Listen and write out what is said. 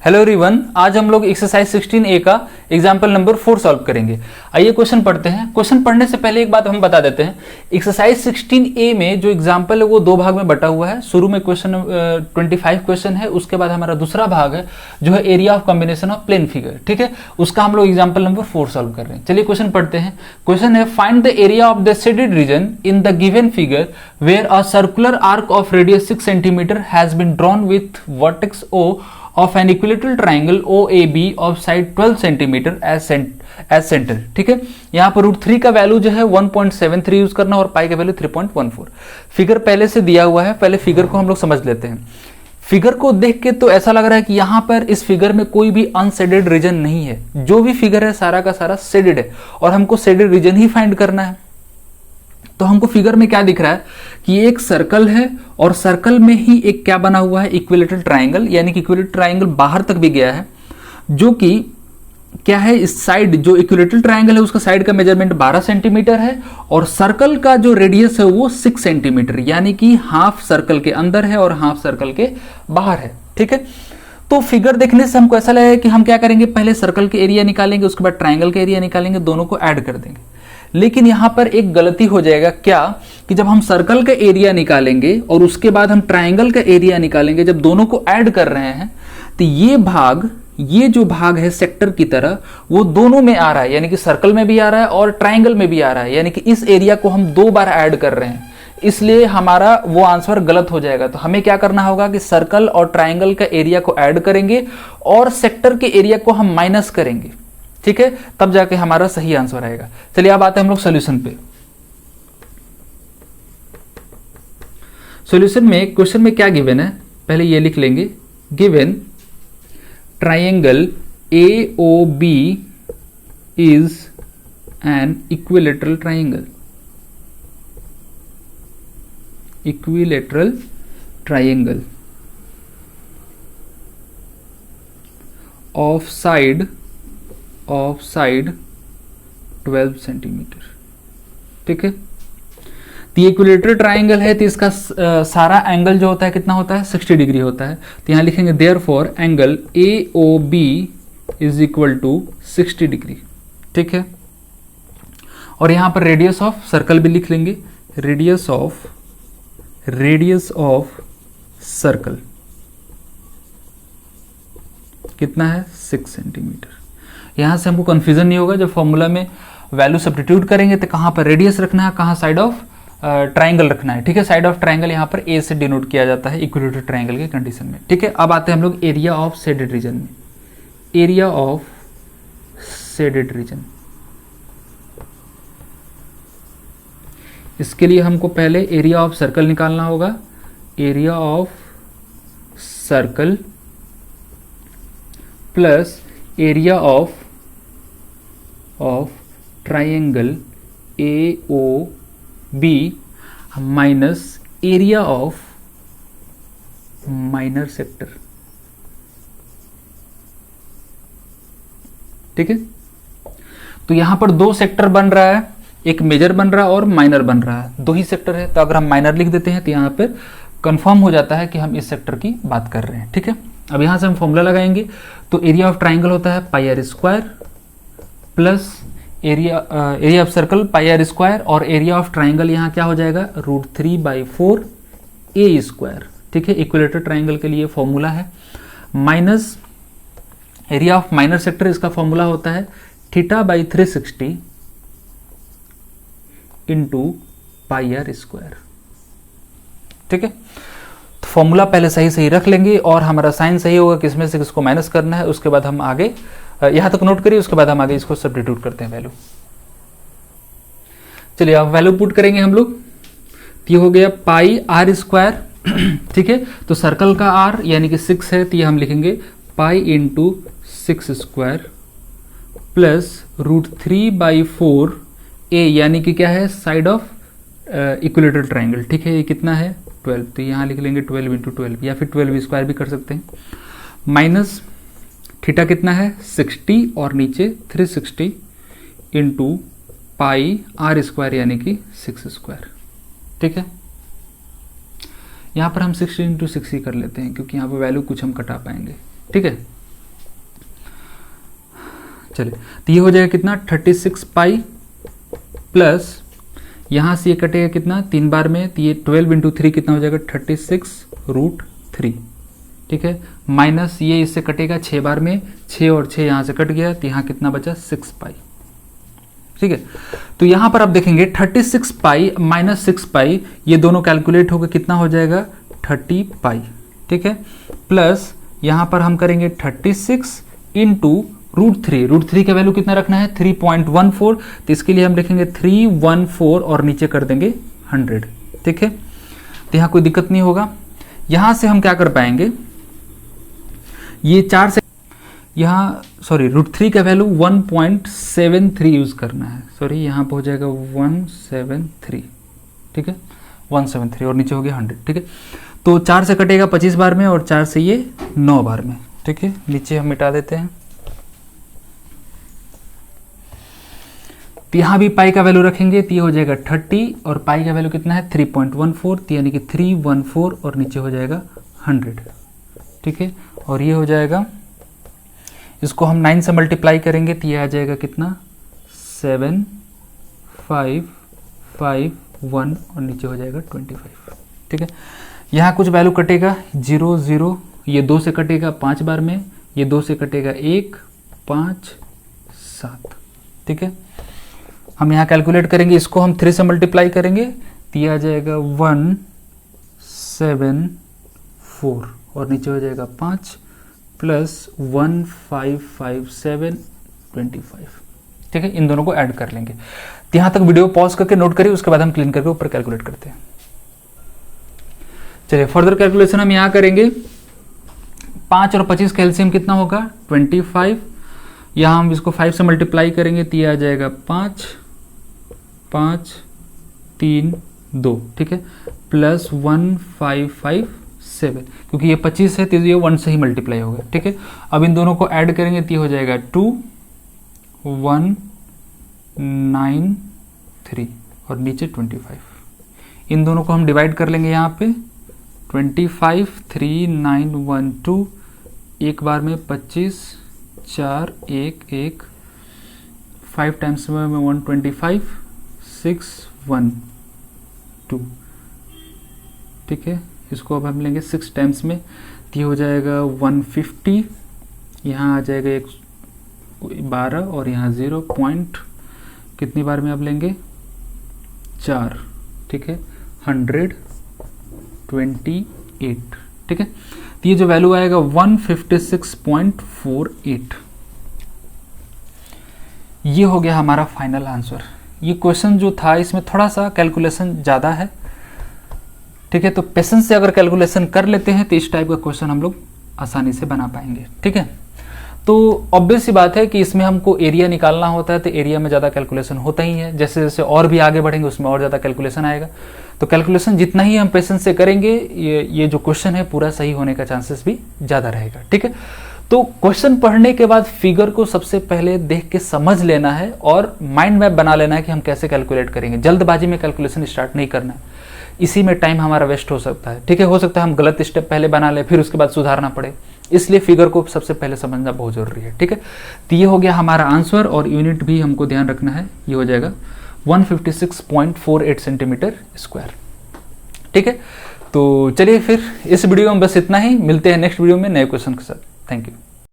Hello everyone, आज हम लोग एक्सरसाइज 16A का एग्जाम्पल नंबर 4 सॉल्व करेंगे। आइए क्वेश्चन पढ़ते हैं। क्वेश्चन पढ़ने से पहले एक बात हम बता देते हैं, एक्सरसाइज 16A में जो एग्जाम्पल है वो दो भाग में बटा हुआ है। शुरू में क्वेश्चन 25 क्वेश्चन है, उसके बाद हमारा दूसरा भाग है जो है area of combination of plane figure. ठीक है, उसका हम लोग एग्जाम्पल नंबर 4 सॉल्व कर रहे हैं। चलिए क्वेश्चन पढ़ते हैं। क्वेश्चन है, find the area of the shaded region in the given figure where a circular arc of radius 6 centimetre has been drawn with vertex O of an equilateral triangle OAB of side 12 cm as center। ठीक है, यहाँ पर √3 का value जो है 1.73 use करना और पाई का वैल्यू 3.14। फिगर पहले से दिया हुआ है, पहले फिगर को हम लोग समझ लेते हैं। फिगर को देख के तो ऐसा लग रहा है कि यहाँ पर इस फिगर में कोई भी अनशेडेड रीजन नहीं है। जो भी फिगर है सारा का सारा शेडेड है और हमको शेडेड रीजन ही फाइंड करना है। तो हमको फिगर में क्या दिख रहा है कि एक सर्कल है और सर्कल में ही एक क्या बना हुआ है, इक्विलेटरल ट्राइंगल, यानी कि इक्विलेटरल ट्राइंगल बाहर तक भी गया है, जो कि क्या है, इस साइड जो इक्विलेटरल ट्राइंगल है उसका साइड का मेजरमेंट 12 सेंटीमीटर है और सर्कल का जो रेडियस है वो 6 सेंटीमीटर, यानी कि हाफ सर्कल के अंदर है और हाफ सर्कल के बाहर है। ठीक है, तो फिगर देखने से हमको ऐसा लगेगा कि हम क्या करेंगे, पहले सर्कल के एरिया निकालेंगे, उसके बाद ट्राइंगल के एरिया निकालेंगे, दोनों को ऐड कर देंगे। लेकिन यहां पर एक गलती हो जाएगा, क्या कि जब हम सर्कल का एरिया निकालेंगे और उसके बाद हम ट्राइंगल का एरिया निकालेंगे, जब दोनों को ऐड कर रहे हैं तो ये जो भाग है सेक्टर की तरह वो दोनों में आ रहा है, यानी कि सर्कल में भी आ रहा है और ट्राइंगल में भी आ रहा है, यानी कि इस एरिया को हम 2 बार ऐड कर रहे हैं, इसलिए हमारा वो आंसर गलत हो जाएगा। तो हमें क्या करना होगा कि सर्कल और ट्राइंगल का एरिया को ऐड करेंगे और सेक्टर के एरिया को हम माइनस करेंगे। ठीक है, तब जाके हमारा सही आंसर आएगा। चलिए अब आते हैं हम लोग सॉल्यूशन पे। सॉल्यूशन में क्वेश्चन में क्या गिवन है, पहले ये लिख लेंगे। Given triangle AOB is an equilateral triangle. Equilateral triangle of side 12 centimetre. ठीक है, तो ये इक्विलेटरल ट्राइंगल है तो इसका सारा एंगल जो होता है कितना होता है, 60 डिग्री होता है। तो यहां लिखेंगे therefore angle AOB is equal to 60 degree. ठीक है, और यहां पर रेडियस ऑफ सर्कल भी लिख लेंगे। रेडियस ऑफ सर्कल कितना है, 6 सेंटीमीटर। यहां से हमको कंफ्यूजन नहीं होगा, जब फॉर्मूला में वैल्यू सब्स्टिट्यूट करेंगे तो कहां पर रेडियस रखना है, कहां साइड ऑफ ट्राइंगल रखना है। ठीक है, साइड ऑफ ट्राइंगल यहां पर A से डिनोट किया जाता है इक्विलेटरल ट्राइंगल के कंडीशन में। ठीक है, अब आते हैं हम लोग एरिया ऑफ शेडेड रीजन में। एरिया ऑफ शेडेड रीजन, इसके लिए हमको पहले एरिया ऑफ सर्कल निकालना होगा। Area of circle plus area of triangle AOB minus area of minor sector. ठीक है, तो यहां पर 2 सेक्टर बन रहा है, एक मेजर बन रहा है और माइनर बन रहा है, 2 ही सेक्टर है। तो अगर हम माइनर लिख देते हैं तो यहां पर कंफर्म हो जाता है कि हम इस सेक्टर की बात कर रहे हैं। ठीक है, अब यहां से हम फॉर्मूला लगाएंगे। तो एरिया ऑफ ट्राइंगल होता है πr² plus area of circle πr² और एरिया ऑफ ट्राइंगल यहां क्या हो जाएगा, √3/4 A²। ठीक है, इक्विलेटरल ट्राइंगल के लिए फॉर्मूला है, minus area of minor sector, इसका फॉर्मूला होता है θ/360 इंटू πr²। ठीक है, तो फॉर्मूला पहले सही रख लेंगे और हमारा साइन सही होगा किसमें से किसको माइनस करना है। उसके बाद हम आगे यहां तक नोट करिए, उसके बाद हम आगे इसको सब्स्टिट्यूट करते हैं वैल्यू। चलिए अब वैल्यू पुट करेंगे हम लोग। ये हो गया πr²। ठीक है, तो सर्कल का r यानी कि 6 है, तो ये हम लिखेंगे पाई इंटू 6² प्लस √3/4 A, यानी कि क्या है, साइड ऑफ इक्विलेटरल ट्राइंगल। ठीक है, ये कितना है, 12, तो यहां लिख लेंगे 12 × 12 या फिर 12² भी कर सकते हैं, माइनस थीटा कितना है 60 और नीचे 360 इंटू πr² यानी कि 6²। ठीक है, यहां पर हम 60 × 6 ही कर लेते हैं क्योंकि यहां पर वैल्यू कुछ हम कटा पाएंगे। ठीक है, चलिए, तो ये हो जाएगा कितना 36 पाई प्लस यहाँ से ये कटेगा कितना 3 बार में, तो ये 12 इंटू 3 कितना हो जाएगा 36√3, ठीक है, माइनस ये इससे कटेगा 6 बार में, 6 और 6 यहाँ से कट गया, तो यहाँ कितना बचा 6 पाई, ठीक है। तो यहाँ पर आप देखेंगे 36 पाई माइनस 6 पाई, ये दोनों कैलकुलेट होकर कितना हो जाएगा 30 पाई, ठीक है, प्लस यहाँ पर हम करेंगे 36 इंटू √3 का वैल्यू कितना रखना है 3.14, तो इसके लिए हम लिखेंगे 314 और नीचे कर देंगे 100, ठीक है। तो यहाँ कोई दिक्कत नहीं होगा। यहाँ से हम क्या कर पाएंगे, ये 4 से यहाँ √3 का वैल्यू 1.73 यूज करना है, यहाँ पर हो जाएगा 173, ठीक है, 173 और नीचे हो गया 100, ठीक है। तो 4 से कटेगा 25 बार में और 4 से ये 9 बार में, ठीक है, नीचे हम मिटा देते हैं। तो यहाँ भी पाई का वैल्यू रखेंगे, तो ये हो जाएगा 30 और पाई का वैल्यू कितना है 3.14, तो यानी कि 314 और नीचे हो जाएगा 100, ठीक है। और ये हो जाएगा, इसको हम 9 से मल्टीप्लाई करेंगे तो ये आ जाएगा कितना 7551 और नीचे हो जाएगा 25, ठीक है। यहाँ कुछ वैल्यू कटेगा 0 0, ये 2 से कटेगा 5 बार में, ये 2 से कटेगा 1 5 7, ठीक है। हम यहाँ कैलकुलेट करेंगे, इसको हम 3 से मल्टीप्लाई करेंगे तो ये आ जाएगा 174 और नीचे हो जाएगा 5 प्लस 1557 25, ठीक है। इन दोनों को ऐड कर लेंगे। तो यहाँ तक वीडियो पॉज करके नोट करिए, उसके बाद हम क्लीन करके ऊपर कैलकुलेट करते हैं। चलिए फर्दर कैलकुलेशन हम यहाँ करेंगे। 5 और 25 का एलसीएम कितना होगा 25, यहाँ हम इसको 5 से मल्टीप्लाई करेंगे तो ये आ जाएगा 5 5 3 2, ठीक है, प्लस 1557, क्योंकि ये 25 है तो ये 1 से ही मल्टीप्लाई होगा, ठीक है। अब इन दोनों को ऐड करेंगे तो ये हो जाएगा 2193 और नीचे 25। इन दोनों को हम डिवाइड कर लेंगे यहाँ पे 25 3912, एक बार में 25 4 1 1, 5 टाइम्स में 125 6 1 2, ठीक है। इसको अब हम लेंगे 6 टाइम्स में तो ये हो जाएगा 150, यहाँ आ जाएगा 12 और यहाँ 0 पॉइंट कितनी बार में अब लेंगे 4, ठीक है, 128, ठीक है। तो ये जो वैल्यू आएगा 156.48, ये हो गया हमारा फाइनल आंसर। ये क्वेश्चन जो था इसमें थोड़ा सा कैलकुलेशन ज़्यादा है, ठीक है। तो पेशेंस से अगर कैलकुलेशन कर लेते हैं तो इस टाइप का क्वेश्चन हम लोग आसानी से बना पाएंगे, ठीक है। तो ऑब्वियस सी बात है कि इसमें हमको एरिया निकालना होता है, तो एरिया में ज़्यादा कैलकुलेशन होता ही है। जैसे जैसे और भी आगे बढ़ेंगे उसमें और ज़्यादा कैलकुलेशन आएगा। तो कैलकुलेशन जितना ही हम पेशेंस से करेंगे ये जो क्वेश्चन है पूरा सही होने का चांसेस भी ज़्यादा रहेगा, ठीक है। तो क्वेश्चन पढ़ने के बाद फिगर को सबसे पहले देख के समझ लेना है और माइंड मैप बना लेना है कि हम कैसे कैलकुलेट करेंगे। जल्दबाजी में कैलकुलेशन स्टार्ट नहीं करना है, इसी में टाइम हमारा वेस्ट हो सकता है, ठीक है। हो सकता है हम गलत स्टेप पहले बना ले फिर उसके बाद सुधारना पड़े, इसलिए फिगर को सबसे पहले समझना बहुत जरूरी है, ठीक है। तो ये हो गया हमारा आंसर और यूनिट भी हमको ध्यान रखना है, ये हो जाएगा 156.48 सेंटीमीटर स्क्वायर, ठीक है। तो चलिए फिर इस वीडियो में बस इतना ही, मिलते हैं नेक्स्ट वीडियो में नए क्वेश्चन के साथ। Thank you.